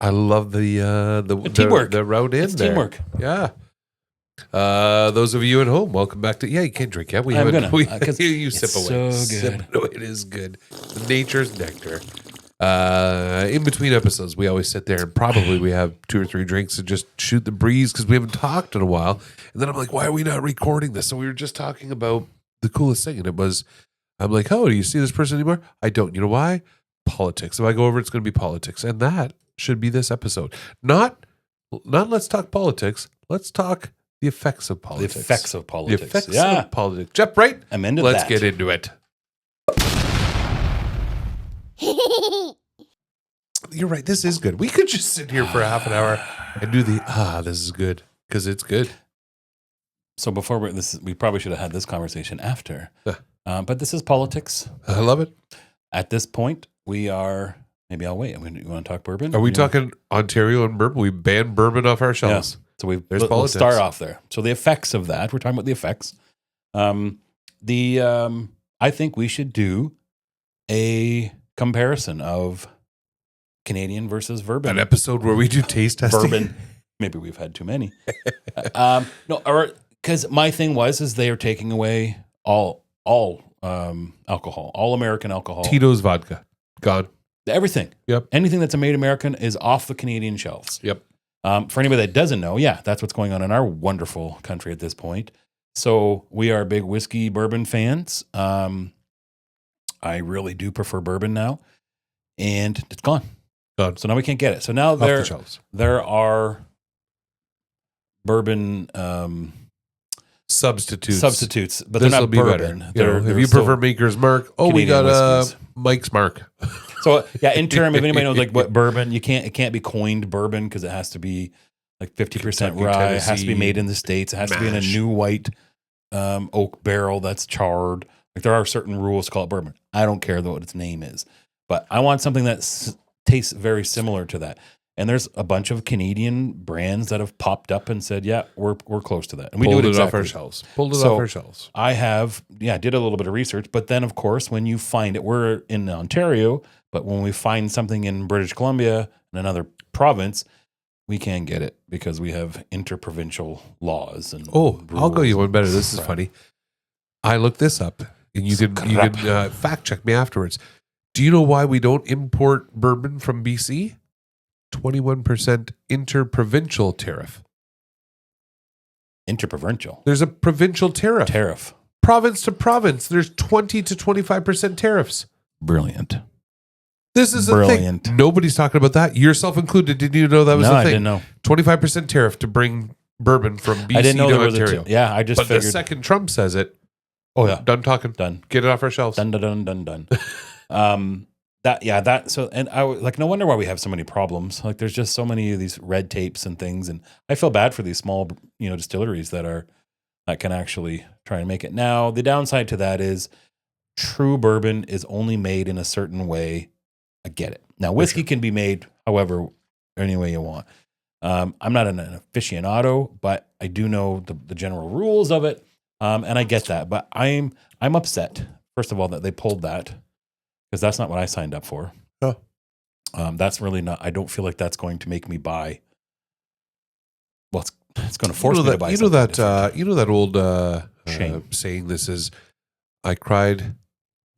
I love the teamwork. the route in It's there. teamwork. Yeah. Those of you at home, welcome back to. Yeah, you can't drink yet. We I'm haven't. gonna, 'cause You it's sip away. so good. Sip, no, it is good. Nature's nectar. In between episodes, we always sit there and probably we have 2 or 3 drinks and just shoot the breeze because we haven't talked in a while. And then I'm like, why are we not recording this? So we were just talking about the coolest thing, and it was, I'm like, oh, do you see this person anymore? I don't. You know why? Politics. If I go over, it's going to be politics, and that should be this episode. Not let's talk politics. Let's talk the effects of politics. The effects of politics. The effects of politics. Jeff, right? I'm into Let's that. get into it. You're right. This is good. We could just sit here for half an hour and do this is good because it's good. So before we probably should have had this conversation after. But this is politics. I love it. At this point, we are. Maybe I'll wait. You want to talk bourbon? Are we talking Ontario and bourbon? We banned bourbon off our shelves. Yeah. So There's we'll politics. start off there. So the effects of that. We're talking about the effects. I think we should do a comparison of Canadian versus bourbon. An episode where we do taste testing. Bourbon. Maybe we've had too many. Because my thing is they are taking away all alcohol, all American alcohol. Tito's vodka. Gone. Everything. Yep. Anything that's a made American is off the Canadian shelves. Yep. For anybody that doesn't know, that's what's going on in our wonderful country at this point. So we are big whiskey bourbon fans. I really do prefer bourbon now, and it's gone. Gone. So now we can't get it. So now the shelves. There are bourbon substitutes, but they're not bourbon. If you prefer Maker's Mark, we got whiskeys. Mike's Mark. So in term, if anybody knows like what bourbon, it can't be coined bourbon because it has to be like 50% rye. It has to be made in the States. It has to be in a new white oak barrel that's charred. Like there are certain rules to call it bourbon. I don't care what its name is, but I want something that tastes very similar to that. And there's a bunch of Canadian brands that have popped up and said, we're close to that. And we Pulled do it exactly. Off our shelves. I have, did a little bit of research. But then, of course, when you find it, we're in Ontario, but when we find something in British Columbia in another province, we can't get it because we have interprovincial laws. And I'll go you one better. This is funny. I looked this up, and you can fact check me afterwards. Do you know why we don't import bourbon from BC? 21% interprovincial tariff. Interprovincial? There's a provincial tariff. Province to province, there's 20 to 25% tariffs. Brilliant. This is the thing. Nobody's talking about that. Yourself included. Didn't you know that was the thing? I didn't know. 25% tariff to bring bourbon from BC I didn't know to there was Ontario. I just figured. But the second Trump says it. Oh, yeah. Done talking. Done. Get it off our shelves. Done. No wonder why we have so many problems. Like there's just so many of these red tapes and things. And I feel bad for these small, distilleries that can actually try and make it. Now, the downside to that is true bourbon is only made in a certain way. I get it. Now, whiskey can be made however, any way you want. I'm not an aficionado, but I do know the general rules of it. And I get that, but I'm upset, first of all, that they pulled that. Because that's not what I signed up for. Oh. That's really not. I don't feel like that's going to make me buy. Well, it's going to force me to buy. You know that old saying. This is, I cried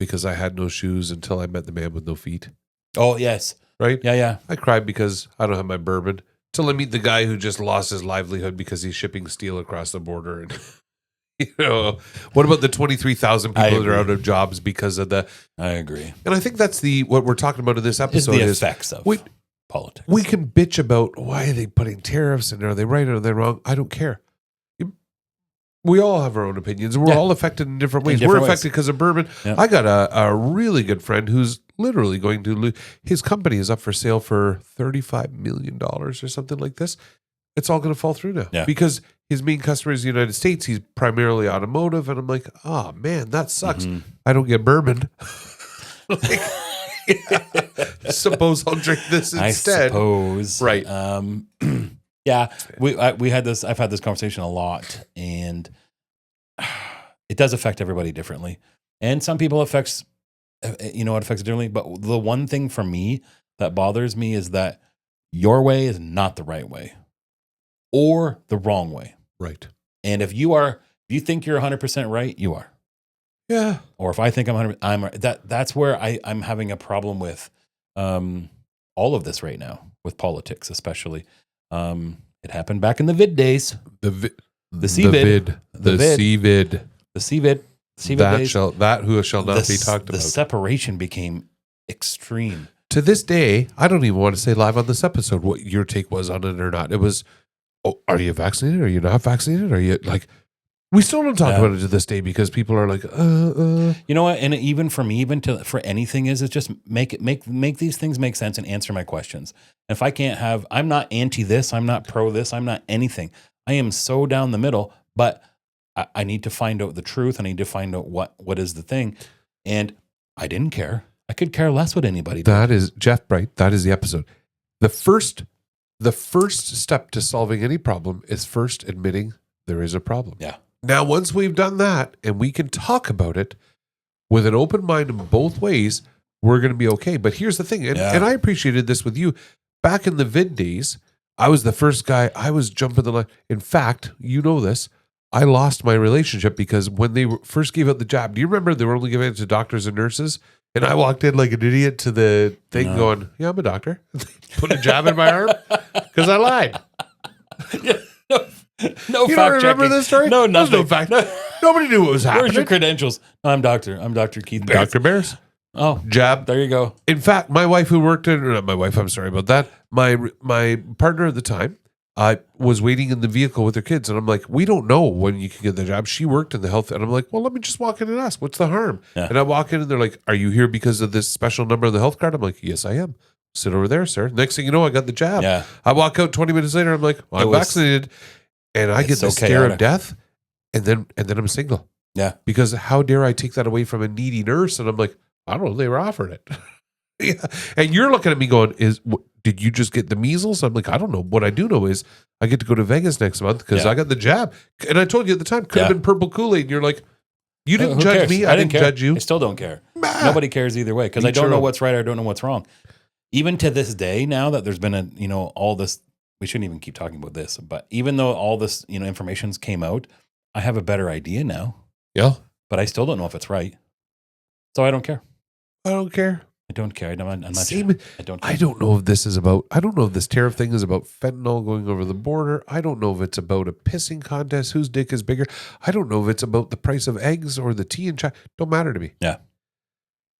because I had no shoes until I met the man with no feet. Oh yes, right. Yeah. I cried because I don't have my bourbon till I meet the guy who just lost his livelihood because he's shipping steel across the border and. What about the 23,000 people that are out of jobs because of the? I agree, and I think that's what we're talking about in this episode. Is the effects of politics. We can bitch about why are they putting tariffs and are they right or are they wrong? I don't care. We all have our own opinions, and we're all affected in different ways. We're affected because of bourbon. Yeah. I got a really good friend who's literally going to lose. His company is up for sale for $35 million or something like this. It's all going to fall through now because his main customer is the United States. He's primarily automotive. And I'm like, oh, man, that sucks. Mm-hmm. I don't get bourbon. Suppose I'll drink this instead. I suppose. Right. We had this. I've had this conversation a lot. And it does affect everybody differently. And some people it affects it differently. But the one thing for me that bothers me is that Your way is not the right way or the wrong way. Right. And if you think you're 100% right, you are. Yeah. Or if I think I'm 100, I'm right. That's where I'm having a problem with all of this right now, with politics especially. It happened back in the vid days. The CVID. CVID. The CVID days. That who shall not be talked The about. separation became extreme. To this day, I don't even want to say live on this episode what your take was on it or not. It was, oh, are you vaccinated? Are you not vaccinated? Are you like, we still don't talk about it to this day because people are like, You know what? And even for me, for anything is just make these things make sense and answer my questions. And if I can't I'm not anti this, I'm not pro this, I'm not anything. I am so down the middle, but I need to find out the truth. I need to find out what is the thing. And I didn't care. I could care less what anybody did. That is Jeff Bright. That is the episode. The first step to solving any problem is first admitting there is a problem. Yeah. Now, once we've done that and we can talk about it with an open mind in both ways, we're going to be okay. But here's the thing, and I appreciated this with you. Back in the vid days, I was the first guy. I was jumping the line. In fact, you know this. I lost my relationship because when they first gave out the jab, do you remember they were only giving it to doctors and nurses? And I walked in like an idiot to the thing going, yeah, I'm a doctor. Put a jab in my arm because I lied. No, you don't remember this story? No, nothing. No fact. Nobody knew what was happening. Where's your credentials? I'm Dr. Keith Bears. Dr. Bears. Oh, jab. There you go. In fact, my wife who worked not my wife, I'm sorry about that. My partner at the time, was waiting in the vehicle with her kids. And I'm like, we don't know when you can get the job. She worked in the health. And I'm like, well, let me just walk in and ask, what's the harm? Yeah. And I walk in and they're like, are you here because of this special number on the health card? I'm like, yes, I am. Sit over there, sir. Next thing you know, I got the jab. Yeah. I walk out 20 minutes later. I'm like, well, I'm vaccinated. And I get the scare of death. And then I'm single. Yeah. Because how dare I take that away from a needy nurse? And I'm like, I don't know. They were offered it. Yeah. And you're looking at me going, did you just get the measles? I'm like, I don't know. What I do know is I get to go to Vegas next month because I got the jab. And I told you at the time, could have been purple Kool-Aid. And you're like, you didn't judge cares? me. I didn't judge you. I still don't care. Nobody cares either way because I don't know what's right. I don't know what's wrong. Even to this day now that there's been all this, we shouldn't even keep talking about this, but even though all this, information's came out, I have a better idea now. Yeah. But I still don't know if it's right. So I don't care. I don't care. I don't care. I'm not Same, sure. I don't care. I don't know if this is about, I don't know if this tariff thing is about fentanyl going over the border. I don't know if it's about a pissing contest, whose dick is bigger. I don't know if it's about the price of eggs or the tea in China. Don't matter to me. Yeah.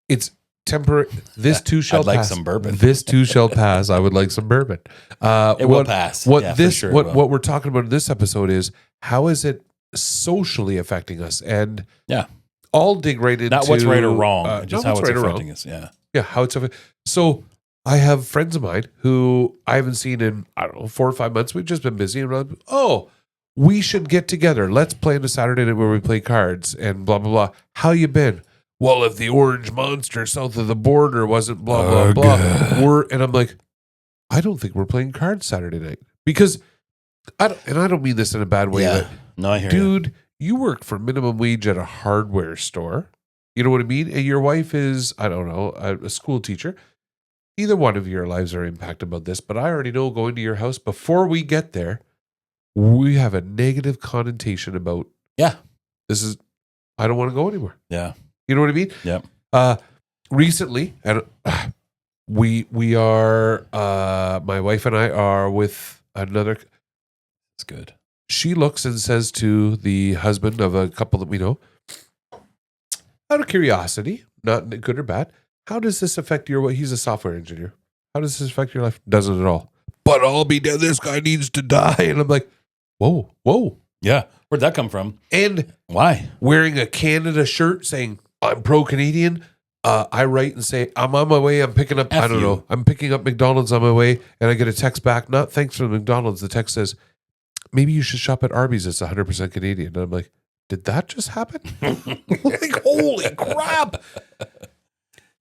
It's temporary. This too shall I'd like pass. some bourbon. This too shall pass. I would like some bourbon. It will pass. What Yeah, this, for sure what we're talking about in this episode is how is it socially affecting us? And I'll dig right into not what's right or wrong, just how it's affecting us. Yeah. Yeah, how it's affecting. So I have friends of mine who I haven't seen in, 4 or 5 months. We've just been busy. And I'm like, oh, we should get together. Let's plan a Saturday night where we play cards and blah, blah, blah. How you been? Well, if the orange monster south of the border wasn't blah, blah, blah. And I'm like, I don't think we're playing cards Saturday night. Because, I don't mean this in a bad way. Yeah. No, I hear dude, you work for minimum wage at a hardware store. You know what I mean? And your wife is, I don't know, a school teacher. Either one of your lives are impacted by this, but I already know going to your house, before we get there, we have a negative connotation about, this is, I don't want to go anywhere. Yeah. You know what I mean? Yeah. Recently, and we are, my wife and I are with another. That's good. She looks and says to the husband of a couple that we know, out of curiosity, not good or bad, how does this affect he's a software engineer. How does this affect your life? Doesn't at all. But I'll be dead. This guy needs to die. And I'm like, whoa. Yeah. Where'd that come from? And why? Wearing a Canada shirt saying, I'm pro-Canadian. I write and say, I'm on my way. I'm picking up, I don't know. I'm picking up McDonald's on my way. And I get a text back, not thanks for McDonald's. The text says, maybe you should shop at Arby's. It's 100% Canadian. And I'm like, did that just happen? Like, holy crap.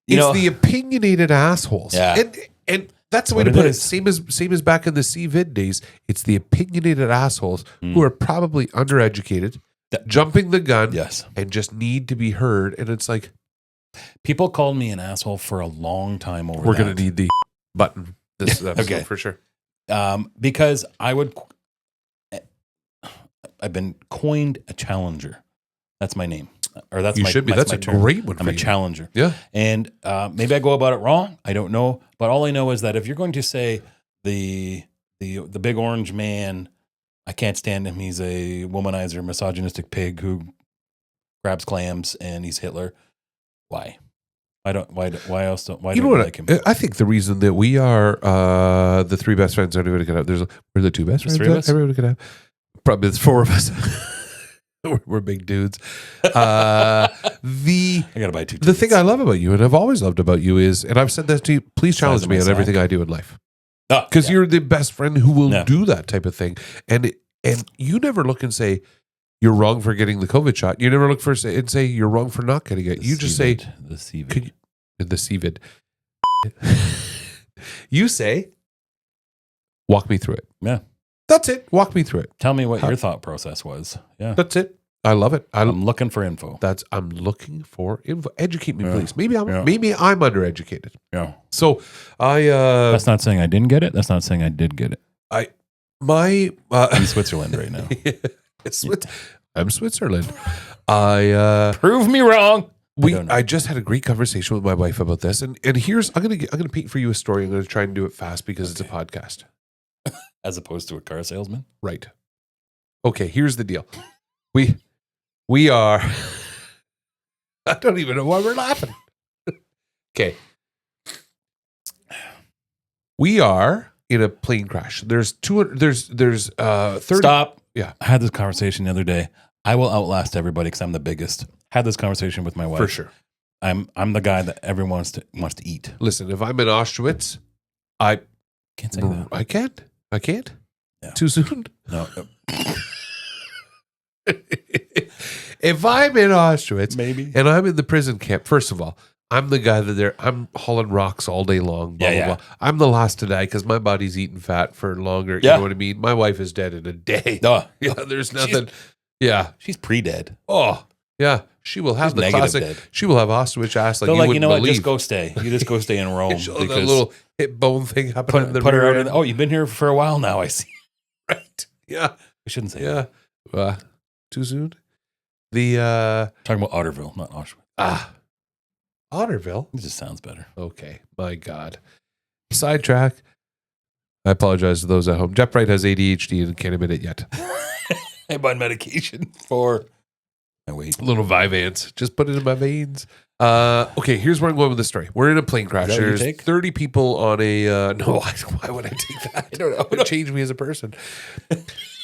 It's the opinionated assholes. Yeah. And that's the way to put it. Same as back in the CVID days. It's the opinionated assholes who are probably undereducated, jumping the gun, and just need to be heard. And it's like, people called me an asshole for a long time over we're going to need the button. this episode Okay. for sure. Because I've been coined a challenger. That's my name. Or that's You my, should be. that's That's my a term. great one I'm for a you. challenger. Yeah. And maybe I go about it wrong. I don't know. But all I know is that if you're going to say the big orange man, I can't stand him. He's a womanizer, misogynistic pig who grabs clams and he's Hitler. Why? Why else don't You know you what? like him? I think the reason that we are the three best friends everybody could have. We're the two best There's friends three of us? everybody could have. Probably it's four of us. we're big dudes. I gotta buy 2 The tickets. thing I love about you, and I've always loved about you, is, and I've said that to you, please Size challenge of me my on sack. everything I do in life. Oh, Because yeah. you're the best friend who will Yeah. do that type of thing. And you never look and say, you're wrong for getting the COVID shot. You never look for and say, you're wrong for not getting it. You just say, the CVID. could you, the CVID. You say, walk me through it. Yeah. That's it. Walk me through it. Tell me what your thought process was. Yeah. That's it. I love it. I'm looking for info. I'm looking for info. Educate me, Yeah. please. Maybe I'm Yeah. undereducated. Yeah. So That's not saying I didn't get it. That's not saying I did get it. I'm I'm in Switzerland right now. I'm Switzerland. I Prove me wrong. don't know. I just had a great conversation with my wife about this, and here's I'm gonna paint for you a story. I'm gonna try and do it fast because it's a podcast, As opposed to a car salesman. right? Okay, here's the deal. We are. I don't even know why we're laughing. Okay, we are in a plane crash. There's 200. There's 30. Stop. Yeah. I had this conversation the other day. I will outlast everybody because I'm the biggest. Had this conversation with my wife. For sure. I'm the guy that everyone wants to eat. Listen, if I'm in Auschwitz, I Can't say that. I can't. Yeah. Too soon. No. If I'm in Auschwitz Maybe. and I'm in the prison camp, first of all, I'm the guy I'm hauling rocks all day long. Blah, Yeah, blah, yeah. blah. I'm the last to die because my body's eating fat for longer. You Yeah. know what I mean? My wife is dead in a day. No. Yeah, there's nothing. Yeah. She's pre-dead. Oh, yeah. She will have She's the negative classic. dead. She will have Auschwitz ass like So you like, wouldn't you know what? believe. Just go stay. You just go stay in Rome. She'll have that because little hip bone thing happening in the put her rear out. end. Oh, you've been here for a while now. I see. Right. Yeah. I shouldn't say that. Yeah. Too soon? The Talking about Otterville, not Auschwitz. Otterville. It just sounds better. Okay. My God. Sidetrack. I apologize to those at home. Jeff Wright has ADHD and can't admit it yet. I'm on medication for. I wait. A little Vyvanse. Just put it in my veins. Okay, here's where I'm going with the story. We're in a plane crash. Is that what you There's take? 30 people on a... no, why would I take that? I don't know. It would change me as a person.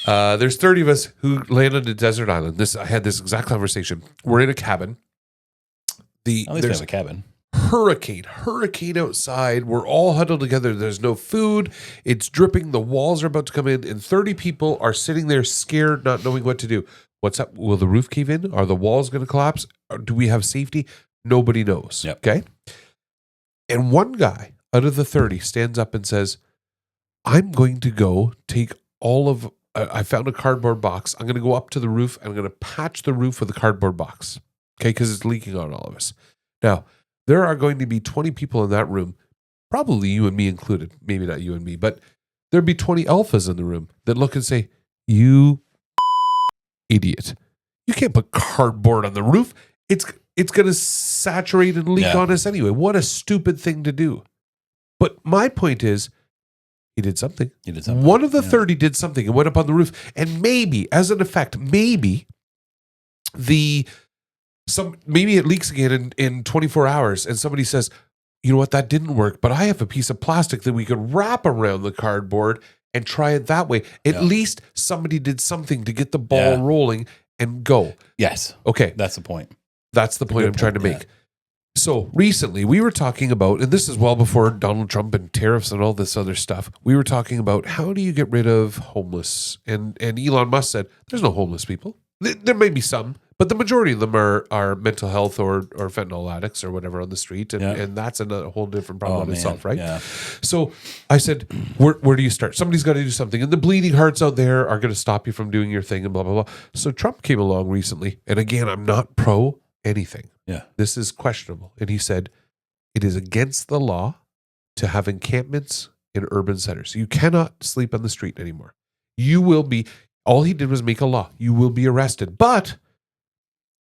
There's 30 of us who land on a desert island. I had this exact conversation. We're in a cabin. At least we There's have a cabin. hurricane outside. We're all huddled together. There's no food. It's dripping. The walls are about to come in, and 30 people are sitting there scared, not knowing what to do. What's up? Will the roof cave in? Are the walls going to collapse? Or do we have safety? Nobody knows. Yep. Okay. And one guy out of the 30 stands up and says, I'm going to go take all of, I found a cardboard box. I'm going to go up to the roof and I'm going to patch the roof with a cardboard box. Okay. Because it's leaking on all of us. Now, there are going to be 20 people in that room, probably you and me included. Maybe not you and me, but there'd be 20 alphas in the room that look and say, you idiot. You can't put cardboard on the roof. It's going to saturate and leak on us anyway. What a stupid thing to do. But my point is, he did something. One of the 30 did something and went up on the roof. And maybe, as an effect, maybe it leaks again in 24 hours and somebody says, you know what, that didn't work, but I have a piece of plastic that we could wrap around the cardboard and try it that way. At least somebody did something to get the ball rolling and go. Yes. Okay. That's the point. That's the point I'm trying to make. So recently we were talking about, and this is well before Donald Trump and tariffs and all this other stuff, we were talking about how do you get rid of homeless? And Elon Musk said, there's no homeless people. There may be some, but the majority of them are mental health or fentanyl addicts or whatever on the street. And that's a whole different problem in itself, right? Yeah. So I said, where do you start? Somebody's got to do something. And the bleeding hearts out there are going to stop you from doing your thing and blah, blah, blah. So Trump came along recently. And again, I'm not pro anything. Yeah. This is questionable. And he said, it is against the law to have encampments in urban centers. You cannot sleep on the street anymore. You will be, all he did was make a law. You will be arrested, but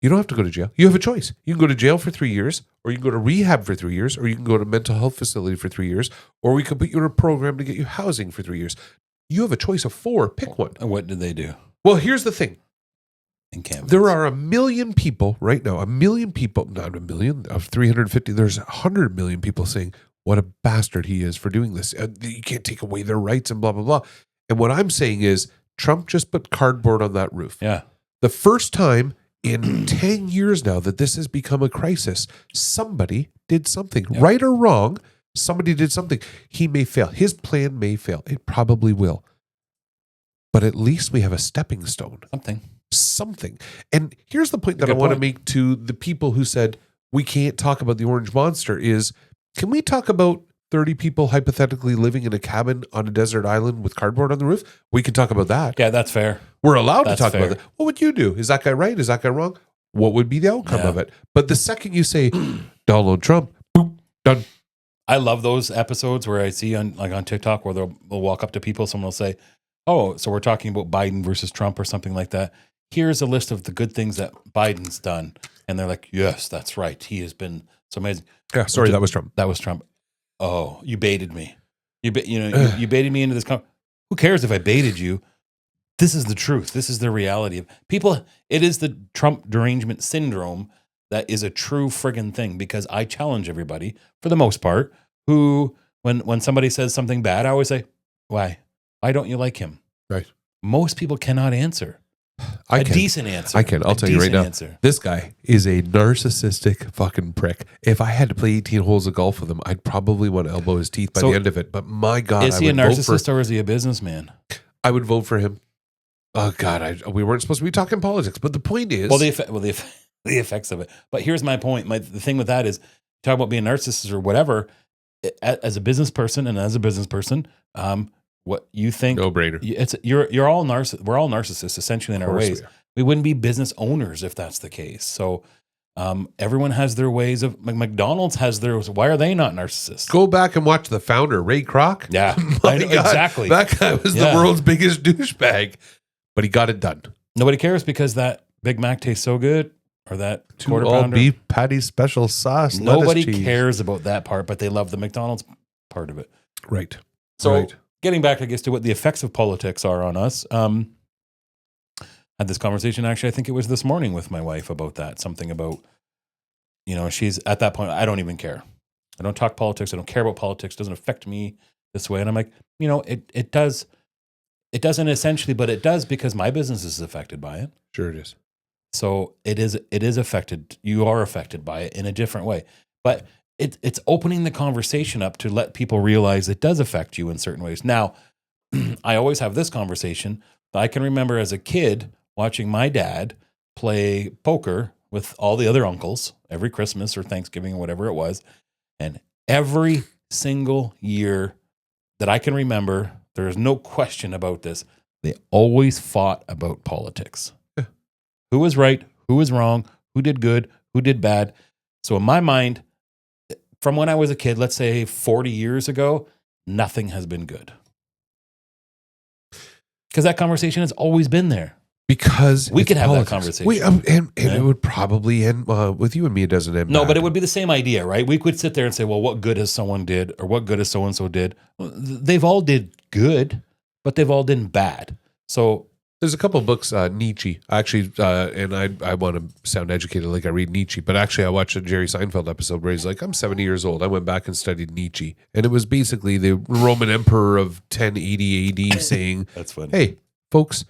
you don't have to go to jail. You have a choice. You can go to jail for 3 years, or you can go to rehab for 3 years, or you can go to a mental health facility for 3 years, or we could put you in a program to get you housing for 3 years. You have a choice of 4. Pick one. And what did they do Well, here's the thing. in Canada? There are 1 million people right now, 1 million people, not 1 million, of 350, there's 100 million people saying, what a bastard he is for doing this. You can't take away their rights and blah, blah, blah. And what I'm saying is Trump just put cardboard on that roof. Yeah. The first time in 10 years now that this has become a crisis, somebody did something. Yep. Right or wrong, somebody did something. He may fail. His plan may fail. It probably will. But at least we have a stepping stone. Something. And here's the point that I want to make to the people who said we can't talk about the orange monster is, can we talk about 30 people hypothetically living in a cabin on a desert island with cardboard on the roof? We can talk about that. Yeah, that's fair. We're allowed That's to talk fair. about that. What would you do? Is that guy right? Is that guy wrong? What would be the outcome of it? But the second you say Donald Trump, boom, done. I love those episodes where I see on TikTok where they'll walk up to people, someone will say, oh, so we're talking about Biden versus Trump or something like that. Here's a list of the good things that Biden's done. And they're like, yes, that's right. He has been so amazing. Yeah, sorry, that was Trump. That was Trump. Oh, you baited me. You baited me into this. Who cares if I baited you? This is the truth. This is the reality of people. It is the Trump derangement syndrome that is a true friggin' thing, because I challenge everybody, for the most part, who, when somebody says something bad, I always say, why? Why don't you like him? Right. Most people cannot answer. Decent answer. I can. I'll tell you right now. This guy is a narcissistic fucking prick. If I had to play 18 holes of golf with him, I'd probably want to elbow his teeth by the end of it. But my God, is he a narcissist or is he a businessman? I would vote for him. Oh God, we weren't supposed to be talking politics, but the point is, the effects of it. But here's my point. The thing with that is, talk about being a narcissist or whatever. As a business person, what you think? No brainer. You're all we're all narcissists essentially in our ways. We wouldn't be business owners if that's the case. So everyone has their ways of. McDonald's has theirs. Why are they not narcissists? Go back and watch the founder, Ray Kroc. Yeah, I know, exactly. That guy was the world's biggest douchebag, but he got it done. Nobody cares because that Big Mac tastes so good, or that quarter pounder, beef patty special sauce. Nobody cares about that part, but they love the McDonald's part of it. Right. So. Getting back, I guess, to what the effects of politics are on us. Had this conversation, actually, I think it was this morning with my wife about that. Something about, she's at that point, I don't even care. I don't talk politics. I don't care about politics. It doesn't affect me this way. And I'm like, it does. It doesn't essentially, but it does because my business is affected by it. Sure it is. So it is affected. You are affected by it in a different way. But it's opening the conversation up to let people realize it does affect you in certain ways. Now, I always have this conversation. I can remember as a kid watching my dad play poker with all the other uncles every Christmas or Thanksgiving or whatever it was. And every single year that I can remember, there is no question about this. They always fought about politics. Who was right? Who was wrong? Who did good? Who did bad? So in my mind, from when I was a kid, let's say 40 years ago, nothing has been good. Because that conversation has always been there. Because we could have that conversation. And it would probably end with you and me. It doesn't end. No, but it would be the same idea, right? We could sit there and say, well, what good has someone did or what good has so-and-so did? They've all did good, but they've all done bad. So there's a couple of books, Nietzsche, actually, and I want to sound educated like I read Nietzsche, but actually I watched a Jerry Seinfeld episode where he's like, I'm 70 years old. I went back and studied Nietzsche. And it was basically the Roman emperor of 1080 AD saying, that's funny. Hey, folks,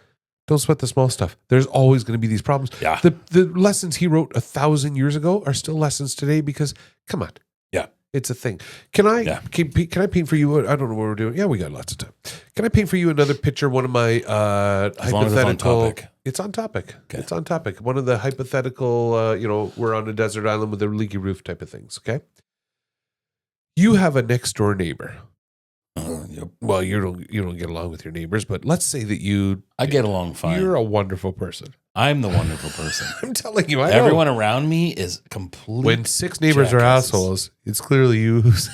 don't sweat the small stuff. There's always going to be these problems. Yeah. The lessons he wrote 1,000 years ago are still lessons today because, come on. Yeah. It's a thing. Can I paint for you? I don't know what we're doing. Yeah, we got lots of time. Can I paint for you another picture? One of my hypothetical. It's on topic. Okay. It's on topic. One of the hypothetical. We're on a desert island with a leaky roof type of things. Okay. You have a next door neighbor. Yep. Well, you don't get along with your neighbors, but let's say that I get along fine. You're a wonderful person. I'm the wonderful person. I'm telling you, everyone around me is complete. When 6 neighbors are assholes, it's clearly you who's.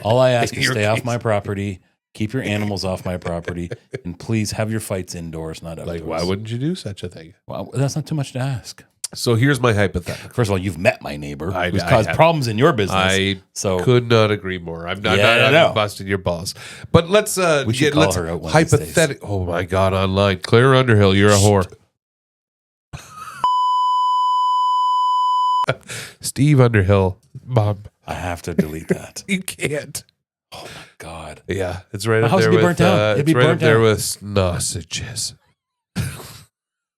All I ask is stay off my property. keep your animals off my property, and please have your fights indoors, not outdoors. Like, why wouldn't you do such a thing? Well, that's not too much to ask. So here's my hypothetical. First of all, you've met my neighbor who's I caused have. problems in your business. I could not agree more. I'm not, Yeah, I I'm know. busting your balls. But let's We should call her out one of these days. hypothetical. Oh my God, online. Claire Underhill, you're a whore. Steve Underhill, Bob. I have to delete that. You can't. Oh my God. Yeah, it's right My up house there would be with burnt down. It'd it's be right up burnt there down. with sausages.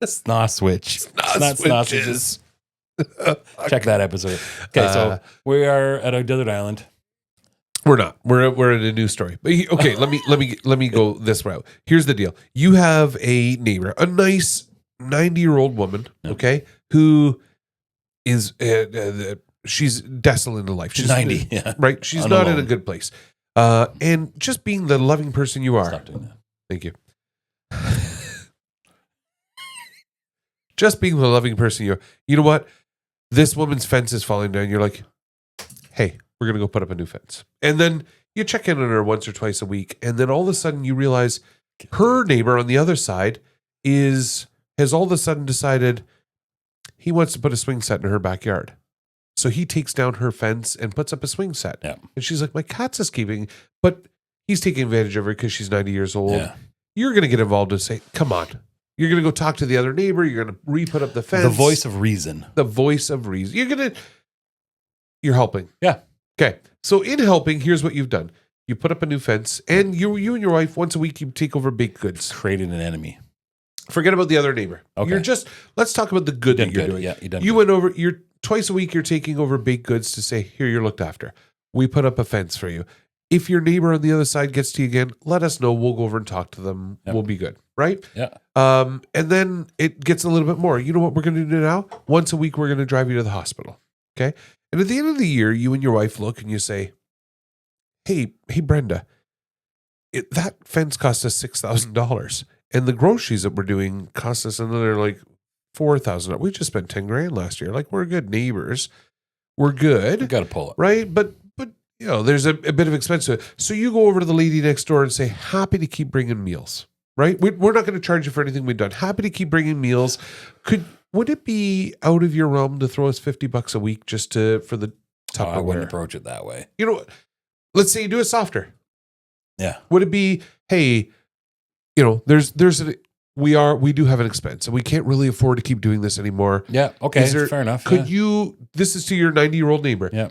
Snow switch. Not Sausages. Check that episode. Okay, so we are at a desert island. We're not. We're in a new story. But okay, let me go this route. Here's the deal. You have a neighbor, a nice 90-year-old woman, okay, who is she's desolate in life. She's 90, yeah. Right? She's I'm not in alone. a good place. And just being the loving person you are. Stop doing that. Thank you. Just being the loving person you are. You know what? This woman's fence is falling down. You're like, hey, we're going to go put up a new fence. And then you check in on her once or twice a week. And then all of a sudden you realize her neighbor on the other side has all of a sudden decided he wants to put a swing set in her backyard. So he takes down her fence and puts up a swing set. Yeah. And she's like, my cat's escaping. But he's taking advantage of her because she's 90 years old. Yeah. You're going to get involved and say, come on. You're going to go talk to the other neighbor. You're going to re-put up the fence. The voice of reason. The voice of reason. You're helping. Yeah. Okay. So in helping, here's what you've done. You put up a new fence, and you and your wife, once a week, you take over baked goods. Created an enemy. Forget about the other neighbor. Okay. Let's talk about the good that you're doing. Yeah, you done You good. went over, twice a week, you're taking over baked goods to say, here, you're looked after. We put up a fence for you. If your neighbor on the other side gets to you again, let us know. We'll go over and talk to them. Yep. We'll be good. Right? Yeah. And then it gets a little bit more. You know what we're going to do now? Once a week, we're going to drive you to the hospital. Okay. And at the end of the year, you and your wife look and you say, hey, Brenda, that fence cost us $6,000. And the groceries that we're doing cost us another like $4,000. We just spent $10,000 last year. Like, we're good neighbors. We're good. You got to pull it. Right? But you know, there's a bit of expense to it. So you go over to the lady next door and say, happy to keep bringing meals. Right? We're not going to charge you for anything we've done. Happy to keep bringing meals. Would it be out of your realm to throw us $50 a week just for the Tupperware? I wouldn't approach it that way. You know, let's say you do it softer. Yeah. Would it be, hey, you know, we do have an expense and we can't really afford to keep doing this anymore. Yeah. Okay. Fair enough. Could you, this is to your 90-year-old neighbor. Yeah.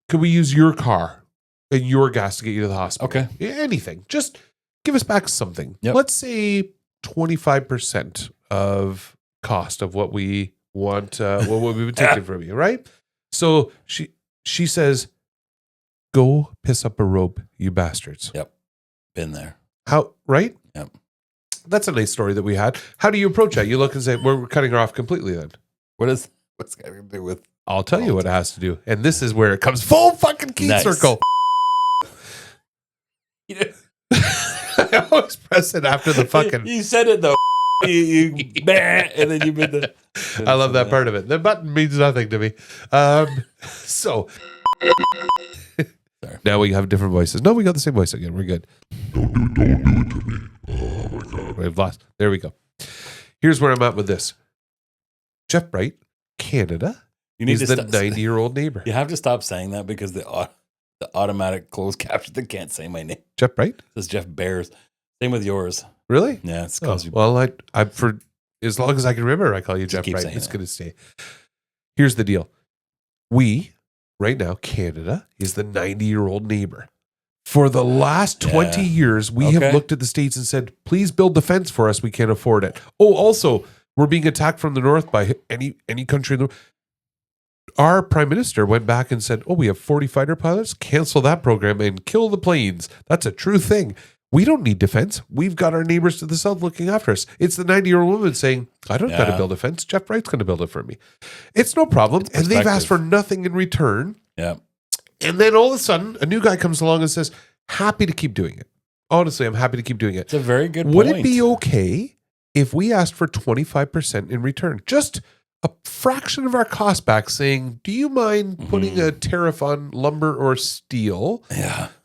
Could we use your car and your gas to get you to the hospital? Okay. Yeah, anything. Just give us back something. Yep. Let's say 25% of cost of what we want, what we've been taking from you, right? So she says, go piss up a rope, you bastards. Yep. Been there. How, right? Yep. That's a nice story that we had. How do you approach that? You look and say, we're cutting her off completely then. What's that got to do with? I'll tell you what it has to do. And this is where it comes full fucking key Nice. circle. I always press it after the fucking. You said it though. you and then you made the. I love that part of it. The button means nothing to me. So Sorry. now we have different voices. No, we got the same voice again. We're good. Don't do it to me. Oh my God. We've lost. There we go. Here's where I'm at with this. Jeff Bright, Canada, You need is to the 90-year-old neighbor. You have to stop saying that because the automatic closed caption that can't say my name. Jeff Bright? This is Jeff Bears. Same with yours. Really? Yeah, it's Oh, because you. well, I for as long as I can remember, I call you Jeff keep Bright. saying It's that. going to stay. Here's the deal. We, right now, Canada is the 90-year-old neighbor. For the last 20 Yeah. years, we Okay. have looked at the States and said, please build the fence for us. We can't afford it. Oh, also, we're being attacked from the north by any country in the Our prime minister went back and said, oh, we have 40 fighter pilots. Cancel that program and kill the planes. That's a true thing. We don't need defense. We've got our neighbors to the south looking after us. It's the 90-year-old woman saying, I don't got to Yeah. build a fence. Jeff Wright's going to build it for me. It's no problem. And they've asked for nothing in return. Yeah. And then all of a sudden, a new guy comes along and says, happy to keep doing it. Honestly, I'm happy to keep doing it. It's a very good Would point. it be okay if we asked for 25% in return? Just a fraction of our cost back, saying, do you mind putting a tariff on lumber or steel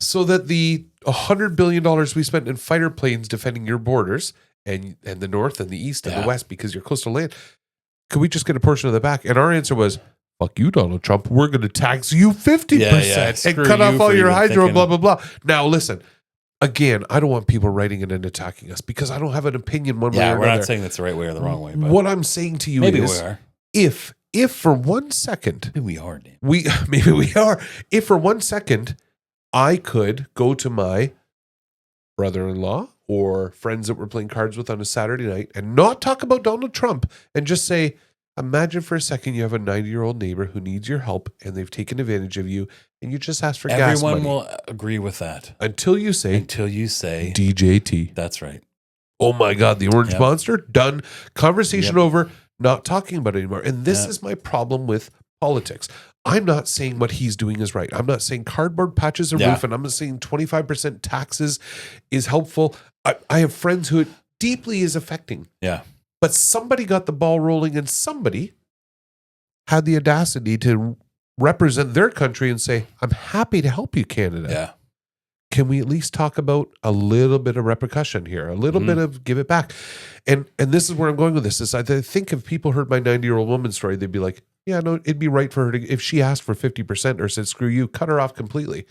so that the $100 billion we spent in fighter planes defending your borders and the North and the East and the West because you're coastal land, could we just get a portion of the back? And our answer was, fuck you, Donald Trump. We're going to tax you 50% and cut off all your hydro, blah, blah, blah. Now, listen. Again, I don't want people writing in and attacking us because I don't have an opinion one way or another. We're not saying that's the right way or the wrong way. But what I'm saying to you maybe is, we are. If for 1 second, Maybe we are, Dan. maybe we are. If for 1 second I could go to my brother-in-law or friends that we're playing cards with on a Saturday night and not talk about Donald Trump and just say, imagine for a second you have a 90-year-old neighbor who needs your help and they've taken advantage of you and you just ask for gas money. Everyone will agree with that. Until you say DJT. That's right. Oh my God, the orange monster, done. Conversation over, not talking about it anymore. And this is my problem with politics. I'm not saying what he's doing is right. I'm not saying cardboard patches a roof, and I'm not saying 25% taxes is helpful. I have friends who it deeply is affecting. Yeah. But somebody got the ball rolling and somebody had the audacity to represent their country and say, I'm happy to help you, Canada. Yeah. Can we at least talk about a little bit of repercussion here, a little bit of give it back? And this is where I'm going with this. Is I think if people heard my 90-year-old woman's story, they'd be like, yeah, no, it'd be right for her to, if she asked for 50% or said, screw you, cut her off completely.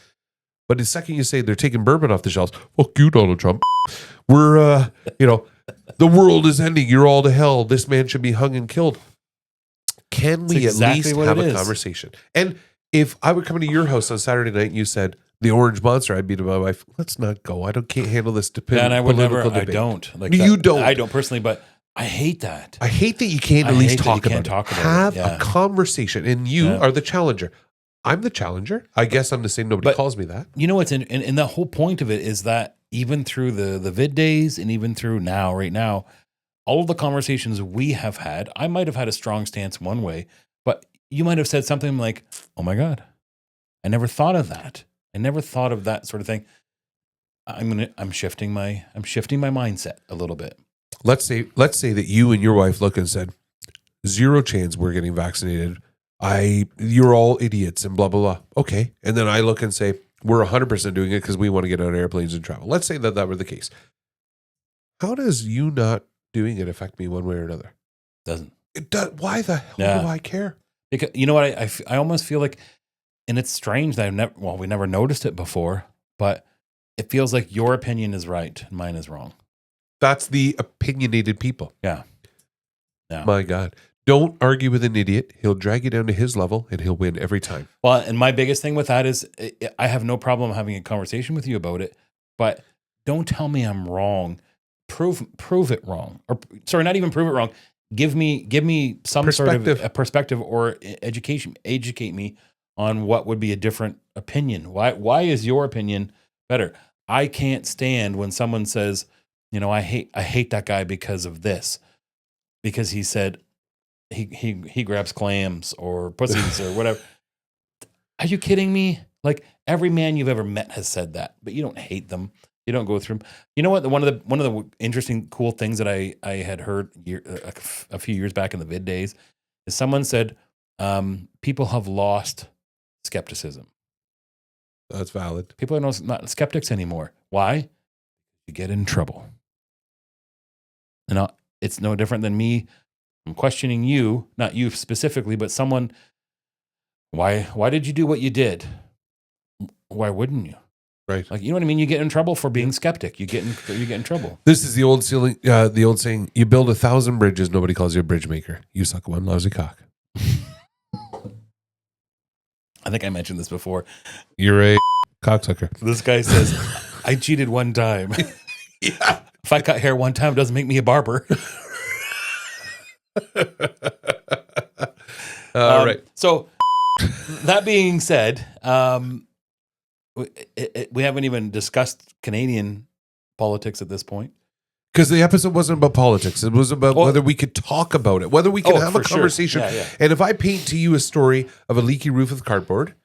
But the second you say they're taking bourbon off the shelves, fuck you, Donald Trump. We're, the world is ending. You're all to hell. This man should be hung and killed. Can we at least have a conversation? And if I would come into your house on Saturday night and you said, the orange monster, I'd be to my wife, let's not go. I can't handle this debate. And I would never, I don't. Like you don't. I don't personally, but I hate that. I hate that you can't at least talk about it. Have a conversation. And you are the challenger. I'm the challenger. I guess I'm the same. Nobody calls me that. You know what's in the whole point of it is that even through the vid days and even through right now, all of the conversations we have had, I might have had a strong stance one way, but you might have said something like, oh my God, I never thought of that. I never thought of that sort of thing. I'm shifting my mindset a little bit. Let's say that you and your wife look and said, 0 chance we're getting vaccinated. You're all idiots and blah, blah, blah. Okay. And then I look and say, we're 100% doing it because we want to get on airplanes and travel. Let's say that were the case. How does you not doing it affect me one way or another? Doesn't. It does. Why the hell do I care? Because you know what? I almost feel like, and it's strange that we never noticed it before, but it feels like your opinion is right and mine is wrong. That's the opinionated people. Yeah. My God. Don't argue with an idiot. He'll drag you down to his level and he'll win every time. Well, and my biggest thing with that is I have no problem having a conversation with you about it, but don't tell me I'm wrong. Prove it wrong. Or sorry, not even prove it wrong. Give me some sort of a perspective or educate me on what would be a different opinion. Why is your opinion better? I can't stand when someone says, I hate that guy because of this. Because he said he grabs clams or pussies or whatever. Are you kidding me? Like every man you've ever met has said that, but you don't hate them. You don't go through them. You know what? One of the interesting, cool things that I had heard a few years back in the vid days is someone said people have lost skepticism. That's valid. People are not skeptics anymore. Why? You get in trouble. And it's no different than me. I'm questioning you, not you specifically, but someone. Why did you do what you did? Why wouldn't you? Right. Like, you know what I mean? You get in trouble for being skeptic. You get in trouble. This is the old saying, you build 1,000 bridges, nobody calls you a bridge maker. You suck one lousy cock. I think I mentioned this before. You're a cocksucker. This guy says, I cheated one time. Yeah. If I cut hair one time, it doesn't make me a barber. All right. So that being said, we haven't even discussed Canadian politics at this point. Because the episode wasn't about politics. It was about whether we could talk about it, whether we can have a conversation. Sure. Yeah. And if I paint to you a story of a leaky roof with cardboard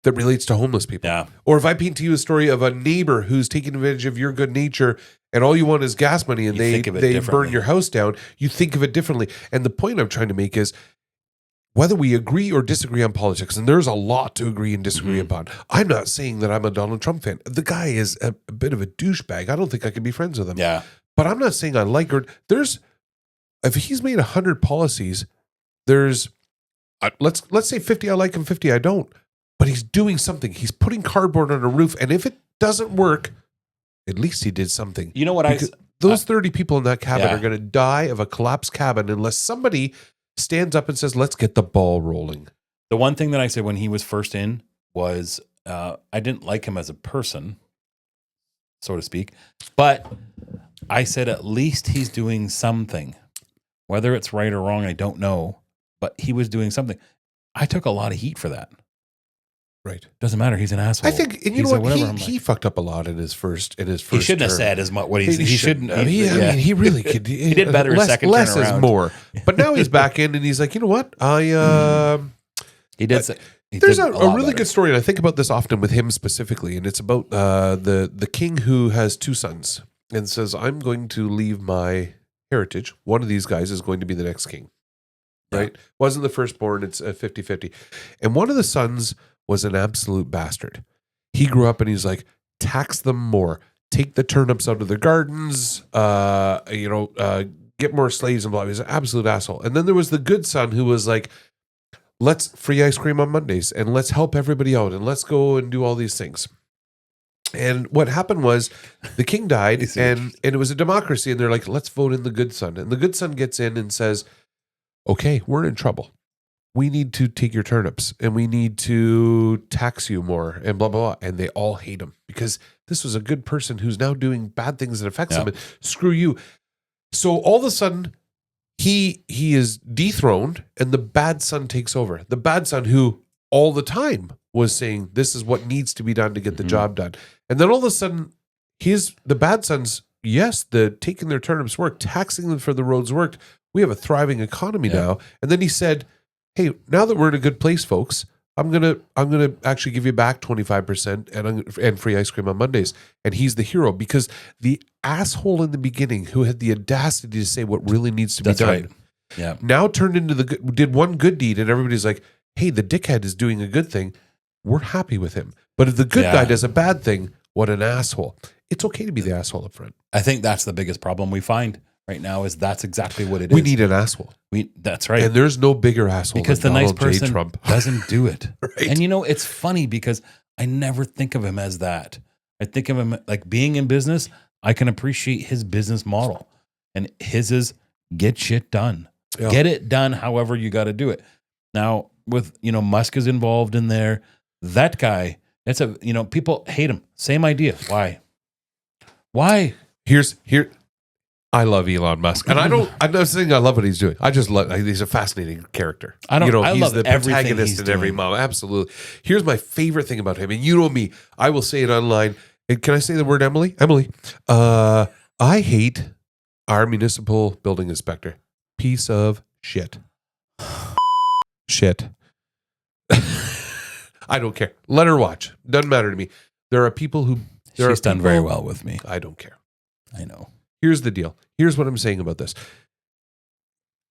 that relates to homeless people, or if I paint to you a story of a neighbor who's taking advantage of your good nature and all you want is gas money and they burn your house down, you think of it differently. And the point I'm trying to make is whether we agree or disagree on politics, and there's a lot to agree and disagree Mm-hmm. upon. I'm not saying that I'm a Donald Trump fan. The guy is a bit of a douchebag. I don't think I can be friends with him. Yeah. But I'm not saying I like or if he's made 100 policies, there's let's say 50 I like and 50 I don't. But he's doing something. He's putting cardboard on a roof, and if it doesn't work, at least he did something. You know what Because those 30 people in that cabin are going to die of a collapsed cabin unless somebody stands up and says, "Let's get the ball rolling." the one thing that I said when he was first in was I didn't like him as a person, so to speak, but I said at least he's doing something. Whether it's right or wrong, I don't know, but he was doing something. I took a lot of heat for that. Right. Doesn't matter. He's an asshole. I think, and you He's know a what? whatever. He fucked up a lot in his first. He shouldn't have term. said as much. What he shouldn't. I mean, he really could. He did better his second less turn is around. more. But now he's back in, and he's like, you know what? He did. He There's did a lot really better. good story, and I think about this often with him specifically, and it's about the king who has 2 sons and says, "I'm going to leave my heritage. One of these guys is going to be the next king." Right? Wasn't the firstborn. It's a 50-50. And one of the sons was an absolute bastard. He grew up and he's like, tax them more, take the turnips out of their gardens, get more slaves and blah. He's an absolute asshole. And then there was the good son who was like, let's free ice cream on Mondays and let's help everybody out and let's go and do all these things. And what happened was the king died and it was a democracy. And they're like, let's vote in the good son. And the good son gets in and says, okay, we're in trouble. We need to take your turnips and we need to tax you more and blah, blah, blah. And they all hate him because this was a good person who's now doing bad things that affects him. And screw you. So all of a sudden he is dethroned and the bad son takes over. The bad son who all the time was saying, this is what needs to be done to get the job done. And then all of a sudden the bad son's, yes, the taking their turnips worked, taxing them for the roads worked. We have a thriving economy now. And then he said, hey, now that we're in a good place, folks, I'm gonna actually give you back 25% and free ice cream on Mondays. And he's the hero because the asshole in the beginning who had the audacity to say what really needs to be done, right. Yeah, now turned into did one good deed, and everybody's like, hey, the dickhead is doing a good thing. We're happy with him. But if the good guy does a bad thing, what an asshole! It's okay to be the asshole up front. I think that's the biggest problem we find right now is that's exactly what it We is. need an asshole. That's right. And there's no bigger asshole because the than nice Donald J. person Trump. doesn't do it. Right. And it's funny because I never think of him as that. I think of him like being in business. I can appreciate his business model, and his is get shit done. Yeah. Get it done. However you got to do it. Now with Musk is involved in there. That guy. That's people hate him. Same idea. Why? Here. I love Elon Musk, and I'm not saying I love what he's doing. I just love. He's a fascinating character. I he's love the everything protagonist he's in every doing. moment. Absolutely. Here's my favorite thing about him, and you know me. I will say it online. And can I say the word Emily? Emily. I hate our municipal building inspector. Piece of shit. Shit. I don't care. Let her watch. Doesn't matter to me. There are people who. She's done very well with me. I don't care. I know. Here's the deal. Here's what I'm saying about this.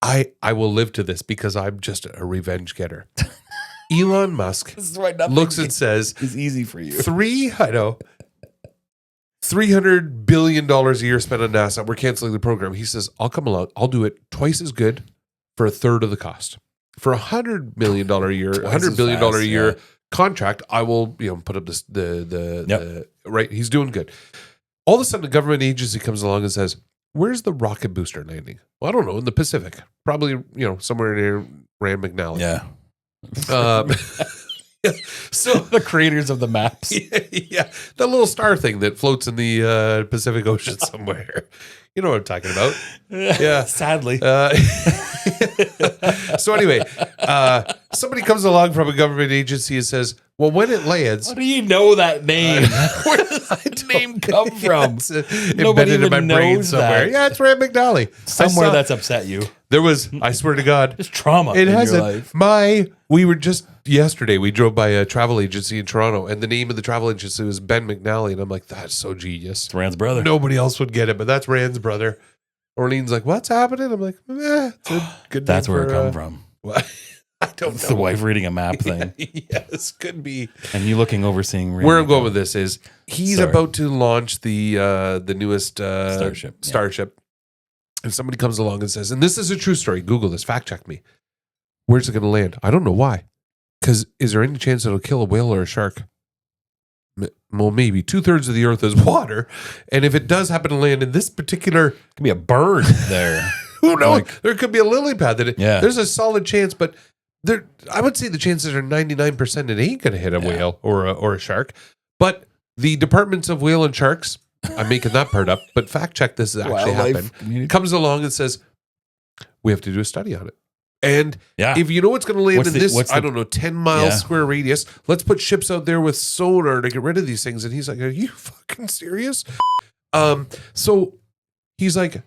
I will live to this because I'm just a revenge getter. Elon Musk This is why looks and says, it's easy for you. $300 billion a year spent on NASA. We're canceling the program. He says, I'll come along. I'll do it twice as good for a third of the cost. For $100 million a year, $100 billion a year contract, I will put up the right. He's doing good. All of a sudden, a government agency comes along and says, where's the rocket booster landing? Well, I don't know, in the Pacific. Probably, somewhere near Rand McNally. Yeah. So The creators of the maps. yeah, the little star thing that floats in the Pacific Ocean somewhere. You know what I'm talking about. Yeah. Sadly. So anyway, somebody comes along from a government agency and says, well, when it lands... How do you know that name? Where does that name come from? It's Nobody embedded in my even brain knows somewhere. that. Yeah, it's Rand McNally. Somewhere that's upset you. There was, I swear to God, There's trauma it in your hasn't. life. We were just yesterday, we drove by a travel agency in Toronto, and the name of the travel agency was Ben McNally, and I'm like, that's so genius. It's Rand's brother. Nobody else would get it, but that's Rand's brother. Orlean's like, what's happening? I'm like, it's a good That's name where it for, come from. Well, I don't It's know. the wife reading a map thing. Yes, could be. And you looking overseeing. Where I'm going with this is he's Sorry. about to launch the newest Starship. Yeah. Starship, and somebody comes along and says, and this is a true story. Google this. Fact check me. Where's it going to land? I don't know why. Because is there any chance it'll kill a whale or a shark? Well, maybe 2/3 of the earth is water, and if it does happen to land in this particular, Could be a bird there. who knows? Like- There could be a lily pad that Yeah. there's a solid chance, but there, I would say the chances are 99% it ain't going to hit a whale or a shark. But the departments of whale and sharks, I'm making that part up, but fact check this has actually happened. community. Comes along and says, we have to do a study on it. And Yeah. if you know what's going to land What's in the- this, what's I the- don't know, 10 mile Yeah. square radius, let's put ships out there with sonar to get rid of these things. And he's like, are you fucking serious? So he's like,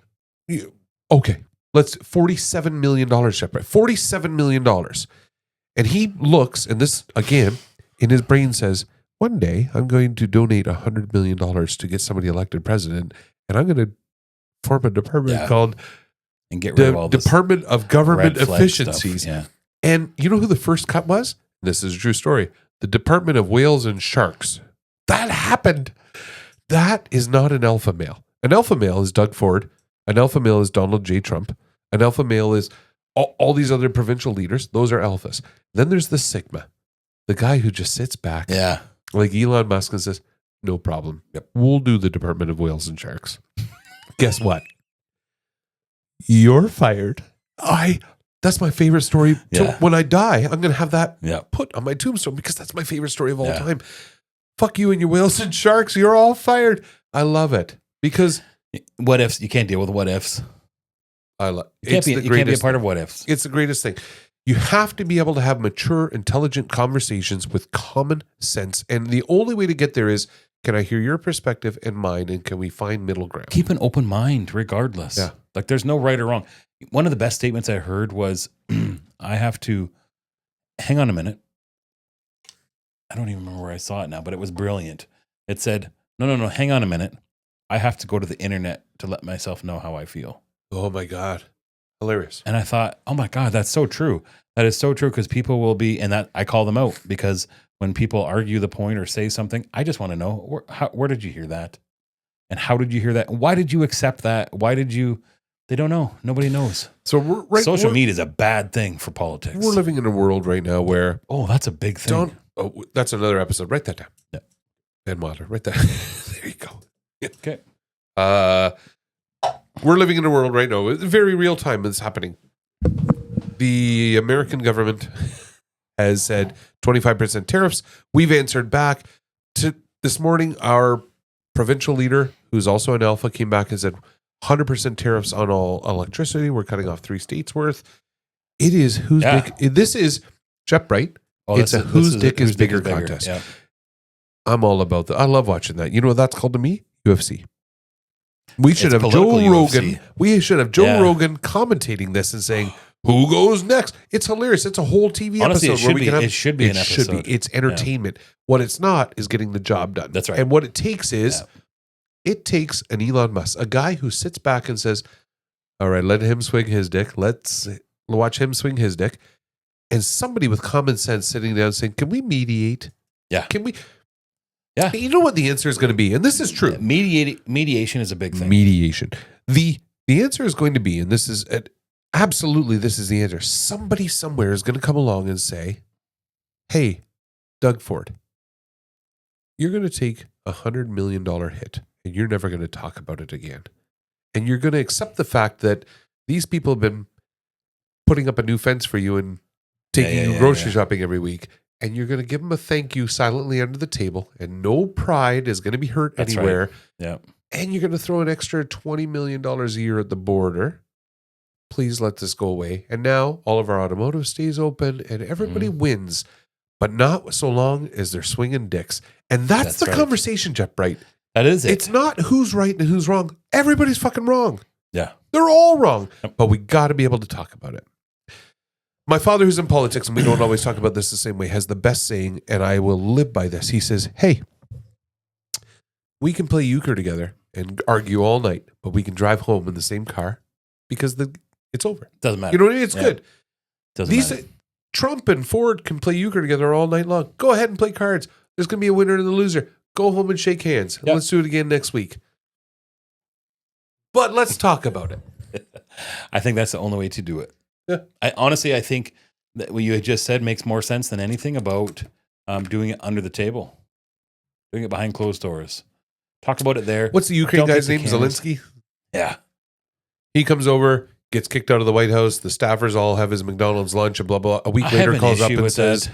okay, let's $47 million ship, right? $47 million. And he looks, and this, again, in his brain says, one day I'm going to donate $100 million to get somebody elected president, and I'm going to form a department called And get rid of the all this Department of Government red flag Efficiencies. stuff. Yeah. And you know who the first cut was? This is a true story. The Department of Whales and Sharks. That happened. That is not an alpha male. An alpha male is Doug Ford. An alpha male is Donald J. Trump. An alpha male is all these other provincial leaders. Those are alphas. Then there's the Sigma, the guy who just sits back Yeah. like Elon Musk and says, no problem. Yep. We'll do the Department of Whales and Sharks. Guess what? You're fired. That's my favorite story. Yeah. When I die, I'm going to have that Yeah. put on my tombstone because that's my favorite story of all Yeah. time. Fuck you and your whales and sharks. You're all fired. I love it because What ifs? You can't deal with what ifs. I love You can't, it's be, the you can't be a greatest. part of what ifs. It's the greatest thing. You have to be able to have mature, intelligent conversations with common sense. And the only way to get there is, can I hear your perspective and mine? And can we find middle ground? Keep an open mind regardless. Yeah. Like there's no right or wrong. One of the best statements I heard was, I have to hang on a minute. I don't even remember where I saw it now, but it was brilliant. It said, no, hang on a minute. I have to go to the internet to let myself know how I feel. Oh my God. Hilarious. And I thought, oh my God, that's so true. That is so true because people will be, and that I call them out because when people argue the point or say something, I just want to know, where did you hear that? And how did you hear that? Why did you accept that? Why did you? They don't know. Nobody knows. So Social media is a bad thing for politics. We're living in a world right now where That's a big thing. that's another episode. Write that down. Yeah. Ben Water. Write that. There you go. Okay. We're living in a world right now. It's very real time. It's happening. The American government has said 25% tariffs. We've answered back to this morning. Our provincial leader, who's also an alpha, came back and said 100% tariffs on all electricity. We're cutting off 3 states worth. It is whose dick. This is Jeff Bright. It's a whose dick is bigger contest. Yeah. I'm all about that. I love watching that. You know what that's called to me? UFC. We should It's have Joe political Rogan. UFC. We should have Joe Yeah. Rogan commentating this and saying, who goes next? It's hilarious. It's a whole TV Honestly, episode where we can have. it should be an episode. It's entertainment. What it's not is getting the job done. That's right. And what it takes is, Yeah. it takes an Elon Musk, a guy who sits back and says, all right, let him swing his dick. Let's watch him swing his dick. And somebody with common sense sitting down saying, can we mediate? Yeah. Can we? Yeah. You know what the answer is going to be? And this is true. Mediation is a big thing. Mediation. The answer is going to be, and this is absolutely, this is the answer. Somebody somewhere is going to come along and say, hey, Doug Ford, you're going to take $100 million hit and you're never going to talk about it again. And you're going to accept the fact that these people have been putting up a new fence for you and taking you grocery shopping every week. And you're going to give them a thank you silently under the table, and no pride is going to be hurt That's anywhere. right. Yeah. And you're going to throw an extra $20 million a year at the border. Please let this go away. And now all of our automotive stays open and everybody wins, but not so long as they're swinging dicks. And that's the right. conversation, Jeff Bright. That is it. It's not who's right and who's wrong. Everybody's fucking wrong. Yeah. They're all wrong, Yep. but we got to be able to talk about it. My father, who's in politics, and we don't always talk about this the same way, has the best saying, and I will live by this. He says, hey, we can play euchre together and argue all night, but we can drive home in the same car because it's over. Doesn't matter. You know what I mean? It's Yeah. good. Doesn't matter. Trump and Ford can play euchre together all night long. Go ahead and play cards. There's going to be a winner and a loser. Go home and shake hands. Yep. Let's do it again next week. But let's talk about it. I think that's the only way to do it. Yeah. I think that what you had just said makes more sense than anything about doing it under the table, doing it behind closed doors. Talk about it there. What's the Ukraine Don't get guy's the name? cameras. Zelensky? Yeah. He comes over, gets kicked out of the White House. The staffers all have his McDonald's lunch and blah, blah. A week I have later an calls up issue and with says,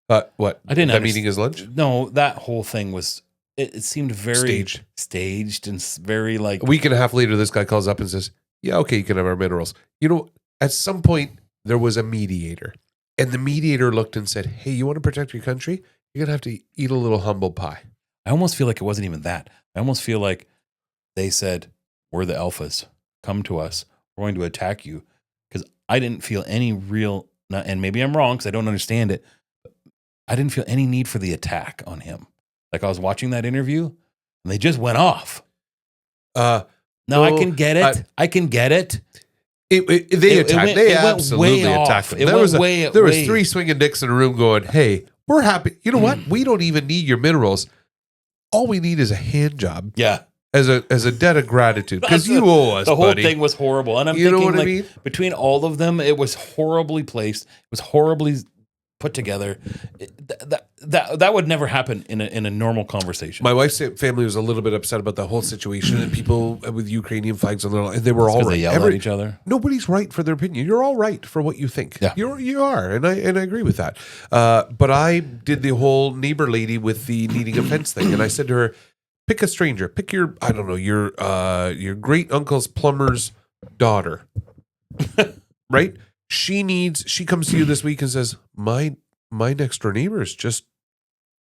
what? I didn't That understand- meeting his lunch? No, that whole thing was, it seemed very Staged. and very like, A week and a half later, this guy calls up and says, yeah, okay, you can have our minerals. You know, at some point, there was a mediator. And the mediator looked and said, hey, you want to protect your country? You're going to have to eat a little humble pie. I almost feel like it wasn't even that. I almost feel like they said, we're the alphas. Come to us. We're going to attack you. Because I didn't feel any real, and maybe I'm wrong because I don't understand it. But I didn't feel any need for the attack on him. Like I was watching that interview and they just went off. No, I can get it. I can get it. They attacked. They absolutely attacked him. There was three swinging dicks in a room going, hey, we're happy. You know what? We don't even need your minerals. All we need is a hand job. Yeah. As a debt of gratitude. Because you owe us, the whole buddy. thing was horrible. And I'm You know thinking what I like mean? between all of them, it was horribly placed. It was horribly put together. That would never happen in a normal conversation. My wife's family was a little bit upset about the whole situation and people with Ukrainian flags on their line. And they were all right. They yell at each other. Nobody's right for their opinion. You're all right for what you think. Yeah. You are, and I agree with that. But I did the whole neighbor lady with the needing a fence thing, and I said to her, pick a stranger. Pick your great uncle's plumber's daughter. Right? She comes to you this week and says, my next door neighbors just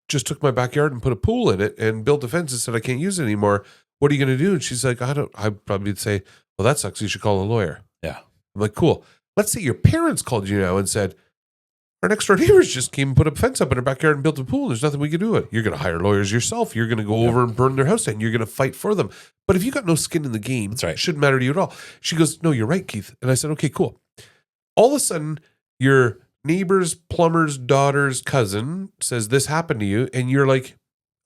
took my backyard and put a pool in it and built a fence and said I can't use it anymore. What are you going to do? And she's like, I'd probably say, well, that sucks. You should call a lawyer. Yeah. I'm like, cool. Let's say your parents called you now and said, our next door neighbors just came and put a fence up in their backyard and built a pool. There's nothing we can do with it. You're going to hire lawyers yourself. You're going to go over and burn their house down. You're going to fight for them. But if you got no skin in the game, That's right. it shouldn't matter to you at all. She goes, no, you're right, Keith. And I said, okay, cool. All of a sudden, your neighbor's plumber's daughter's cousin says this happened to you. And you're like,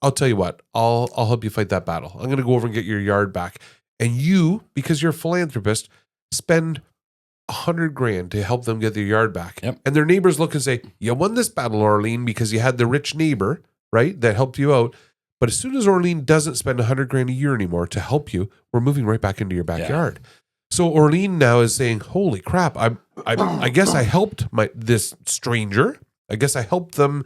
I'll tell you what, I'll help you fight that battle. I'm going to go over and get your yard back. And you, because you're a philanthropist, spend $100,000 to help them get their yard back. Yep. And their neighbors look and say, you won this battle, Orlean, because you had the rich neighbor, right, that helped you out. But as soon as Orlean doesn't spend $100,000 a year anymore to help you, we're moving right back into your backyard. Yeah. So Orlean now is saying, holy crap, I guess I helped this stranger. I guess I helped them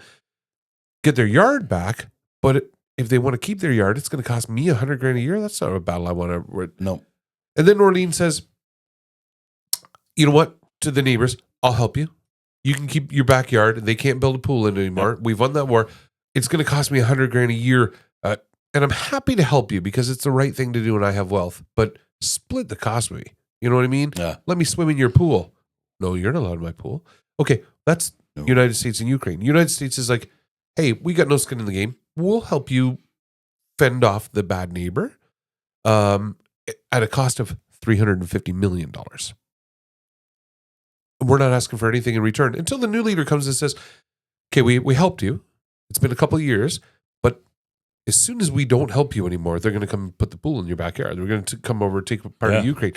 get their yard back. But if they want to keep their yard, it's going to cost me $100,000 a year. That's not a battle I want to. No. And then Orlean says, you know what? To the neighbors, I'll help you. You can keep your backyard. They can't build a pool in it anymore. We've won that war. It's going to cost me $100,000 a year. And I'm happy to help you because it's the right thing to do and I have wealth. But split the cost with me. You know what I mean? Yeah. Let me swim in your pool. No, you're not allowed in my pool. Okay, that's United States and Ukraine. United States is like, hey, we got no skin in the game. We'll help you fend off the bad neighbor at a cost of $350 million. We're not asking for anything in return until the new leader comes and says, okay, we helped you. It's been a couple of years, but as soon as we don't help you anymore, they're going to come and put the pool in your backyard. They're going to come over and take part of Ukraine.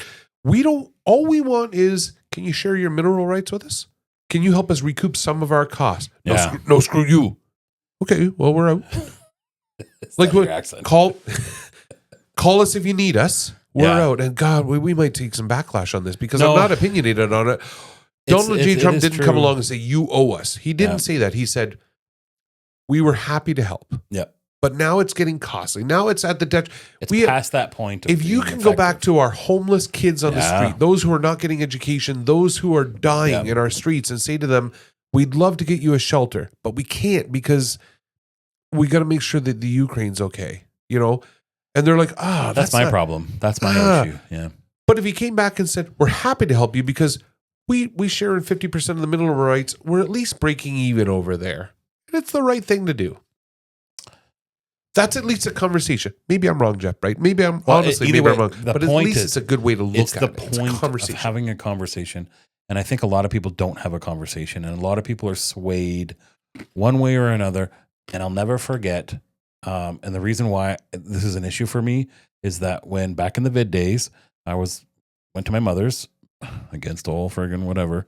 All we want is, can you share your mineral rights with us? Can you help us recoup some of our costs? No, screw you. Okay, well, we're out. Like, call us if you need us. We're out. And God, we might take some backlash on this because I'm not opinionated on it. Donald J. Trump didn't come along and say, you owe us. He didn't say that. He said, we were happy to help. Yeah. But now it's getting costly. Now it's at the detriment. It's past that point. If you can go back to our homeless kids on the street, those who are not getting education, those who are dying in our streets, and say to them, we'd love to get you a shelter, but we can't because we got to make sure that the Ukraine's okay, you know? And they're like, that's my problem. That's my issue. Yeah. But if he came back and said, we're happy to help you because we share in 50% of the mineral rights, we're at least breaking even over there. And it's the right thing to do. That's at least a conversation. Maybe I'm wrong, Jeff, right? Maybe I'm Well, honestly, either maybe I'm way, wrong. the But at point least is, it's a good way to look it's at the it. It's a point of conversation. having a conversation. And I think a lot of people don't have a conversation, and a lot of people are swayed one way or another. And I'll never forget. And the reason why this is an issue for me is that when back in the vid days, went to my mother's against all friggin' whatever.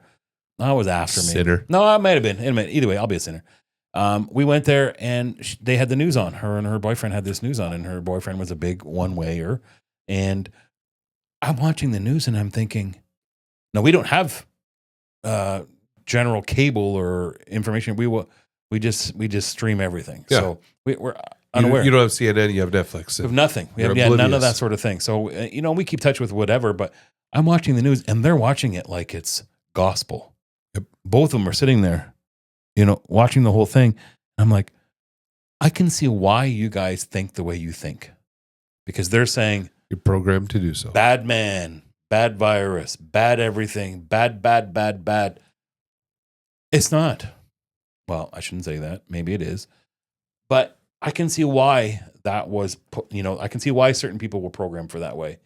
I was after me. Sinner. No, I might have been. In a minute. Either way, I'll be a sinner. We went there and they had the news on. Her and her boyfriend had this news on, and her boyfriend was a big one-wayer. And I'm watching the news and I'm thinking, no, we don't have general cable or information. We just stream everything. Yeah. So we're unaware. You don't have CNN, you have Netflix. We have nothing. We You're have none of oblivious. that sort of thing. So, we keep touch with whatever, but I'm watching the news and they're watching it like it's gospel. Yep. Both of them are sitting there, watching the whole thing. I'm like, I can see why you guys think the way you think, because they're saying You're programmed to do so. bad man, bad virus, bad everything, bad, bad, bad, bad. It's not. Well, I shouldn't say that. Maybe it is. But I can see why that was, I can see why certain people were programmed for that way.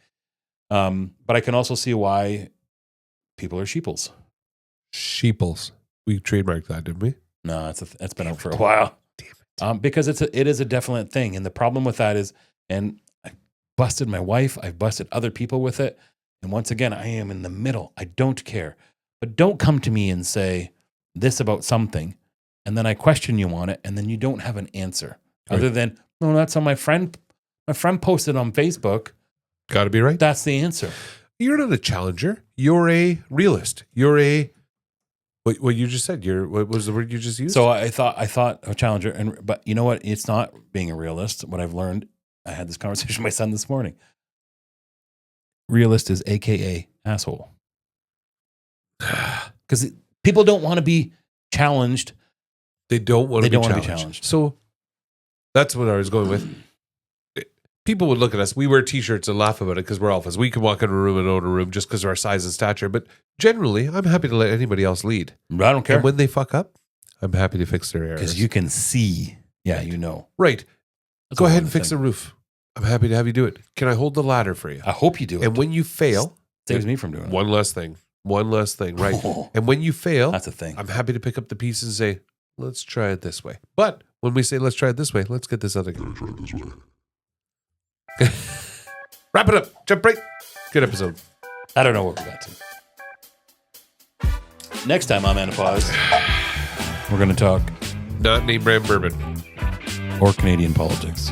But I can also see why people are sheeples. Sheeples. We trademarked that, didn't we? No, it's been out for a while. Damn it. Because it is a definite thing. And the problem with that is, and I busted my wife, I've busted other people with it. And once again, I am in the middle. I don't care. But don't come to me and say this about something, and then I question you on it, and then you don't have an answer. Right. Other than, no, that's on my friend. My friend posted on Facebook. Got to be right. That's the answer. You're not a challenger. You're a realist. You're a what you just said. What was the word you just used? So I thought a challenger, but you know what? It's not being a realist. What I've learned, I had this conversation with my son this morning. Realist is AKA asshole. Because people don't want to be challenged. They don't want to be challenged. So that's what I was going with. People would look at us. We wear T-shirts and laugh about it because we're alphas. We can walk in a room and own a room just because of our size and stature. But generally, I'm happy to let anybody else lead. I don't care. And when they fuck up, I'm happy to fix their errors. Because you can see. Yeah, you know. Right. That's Go a ahead whole and fix the thing. roof. I'm happy to have you do it. Can I hold the ladder for you? I hope you do it. And when you fail, Saves me from doing it. one less thing, right? Oh, And when you fail, that's a thing. I'm happy to pick up the pieces and say, let's try it this way. But when we say, let's try it this way, let's get this other guy. Try this way. Wrap it up. Jump break. Good episode. I don't know what we got to. Next time on Manopaused, we're going to talk Not name brand bourbon. or Canadian politics.